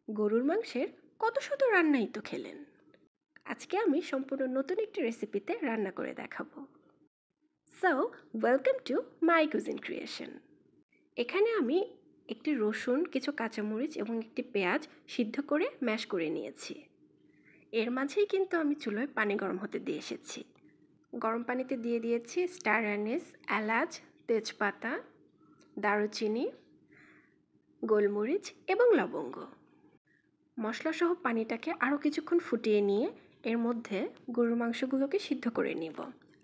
গরুর মাংসের কত শত রান্নাই তো খেলেন। আজকে আমি সম্পূর্ণ নতুন একটি রেসিপিতে রান্না করে দেখাবো। So welcome to my cuisine creation. এখানে আমি একটি রসুন, কিছু কাঁচামরিচ এবং একটি পেঁয়াজ সিদ্ধ করে ম্যাশ করে নিয়েছি। এর মাঝেই কিন্তু আমি চুলোয় পানি গরম হতে দিয়ে এসেছি। গরম পানিতে দিয়ে দিয়েছি স্টার অ্যানিস, এলাচ, তেজপাতা, দারুচিনি, গোলমরিচ এবং লবঙ্গ। মশলাসহ পানিটাকে আরও কিছুক্ষণ ফুটিয়ে নিয়ে এর মধ্যে গরুর মাংসগুলোকে সিদ্ধ করে নিব।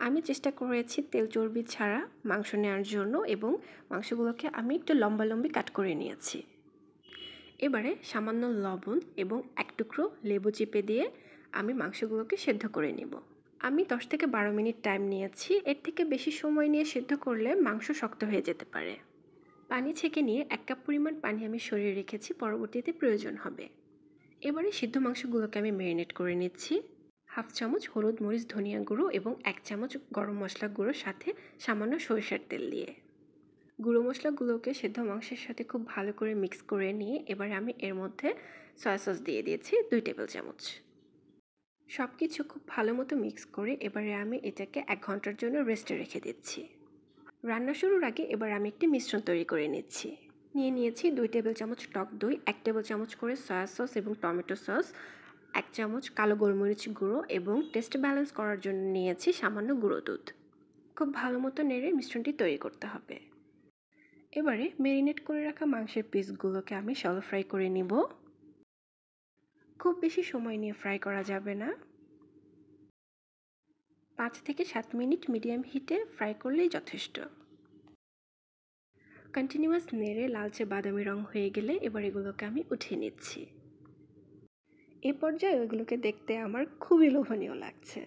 আমি চেষ্টা করেছি তেল চর্বি ছাড়া মাংস নেওয়ার জন্য এবং মাংসগুলোকে আমি একটু লম্বালম্বি কাট করে নিয়েছি। এবারে সামান্য লবণ এবং এক টুকরো লেবু চিপে দিয়ে আমি মাংসগুলোকে সেদ্ধ করে নিব। আমি 10 থেকে 12 মিনিট টাইম নিয়েছি। এর থেকে বেশি সময় নিয়ে সেদ্ধ করলে মাংস শক্ত হয়ে যেতে পারে। পানি ছেঁকে নিয়ে 1 কাপ পরিমাণ পানি আমি সরিয়ে রেখেছি, পরবর্তীতে প্রয়োজন হবে। এবারে সিদ্ধ মাংসগুলোকে আমি ম্যারিনেট করে নিচ্ছি। 1/2 চামচ হলুদ, মরিচ, ধনিয়া গুঁড়ো এবং 1 চামচ গরম মশলা গুঁড়োর সাথে সামান্য সরিষার তেল দিয়ে গুঁড়ো মশলাগুলোকে সেদ্ধ মাংসের সাথে খুব ভালো করে মিক্স করে নিয়ে এবারে আমি এর মধ্যে সয়া সস দিয়ে দিয়েছি 2 টেবিল চামচ। সব কিছু খুব ভালো মতো মিক্স করে এবারে আমি এটাকে 1 ঘন্টার জন্য রেস্টে রেখে দিচ্ছি। রান্না শুরুর আগে এবার আমি একটি মিশ্রণ তৈরি করে নিচ্ছি। নিয়েছি 2 টেবিল চামচ টক দই, 1 টেবিল চামচ করে সয়া সস এবং টমেটো সস, 1 চামচ কালো গোলমরিচ গুঁড়ো এবং টেস্ট ব্যালেন্স করার জন্য নিয়েছি সামান্য গুঁড়ো দুধ। খুব ভালো মতো নেড়ে মিশ্রণটি তৈরি করতে হবে। এবারে ম্যারিনেট করে রাখা মাংসের পিসগুলোকে আমি শ্যালো ফ্রাই করে নিব। খুব বেশি সময় নিয়ে ফ্রাই করা যাবে না। 5 থেকে 7 মিনিট মিডিয়াম হিটে ফ্রাই করলেই যথেষ্ট। কন্টিনিউয়াস নেড়ে লালচে বাদামি রং হয়ে গেলে এবার এগুলোকে আমি উঠিয়ে নিচ্ছি। এই পর্যায়ে ওইগুলোকে দেখতে আমার খুবই লোভনীয় লাগছে।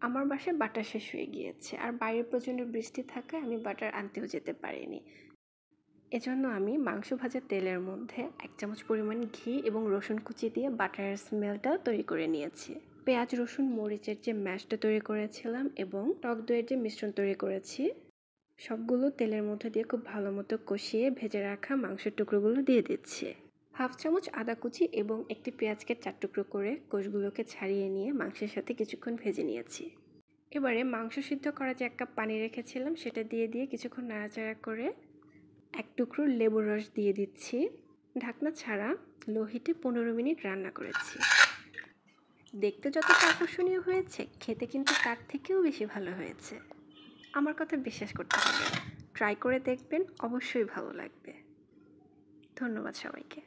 আমার বাসায় বাটার শেষ হয়ে গিয়েছে, আর বাইরে প্রচণ্ড বৃষ্টি থাকায় আমি বাটার আনতেও যেতে পারিনি। এজন্য আমি মাংস ভাজা তেলের মধ্যে 1 চামচ পরিমাণ ঘি এবং রসুন কুচি দিয়ে বাটারের স্মেলটা তৈরি করে নিয়েছি। পেঁয়াজ, রসুন, মরিচের যে ম্যাশটা তৈরি করেছিলাম এবং টক দইয়ের যে মিশ্রণ তৈরি করেছি সবগুলো তেলের মধ্যে দিয়ে খুব ভালো মতো কষিয়ে ভেজে রাখা মাংসের টুকরোগুলো দিয়ে দিচ্ছি। 1/2 চামচ আদা কুচি এবং একটি পেঁয়াজকে 4 টুকরো করে কোষগুলোকে ছাড়িয়ে নিয়ে মাংসের সাথে কিছুক্ষণ ভেজে নিয়েছি। এবারে মাংস সিদ্ধ করা যে 1 কাপ পানি রেখেছিলাম সেটা দিয়ে কিছুক্ষণ নাড়াচাড়া করে 1 টুকরো লেবুর রস দিয়ে দিচ্ছি। ঢাকনা ছাড়া লো হিটে 15 মিনিট রান্না করেছি। দেখতে যতটা আকর্ষণীয় হয়েছে, খেতে কিন্তু তার থেকেও বেশি ভালো হয়েছে। আমার কথা বিশ্বাস করতে হবে, ট্রাই করে দেখবেন, অবশ্যই ভালো লাগবে। ধন্যবাদ সবাইকে।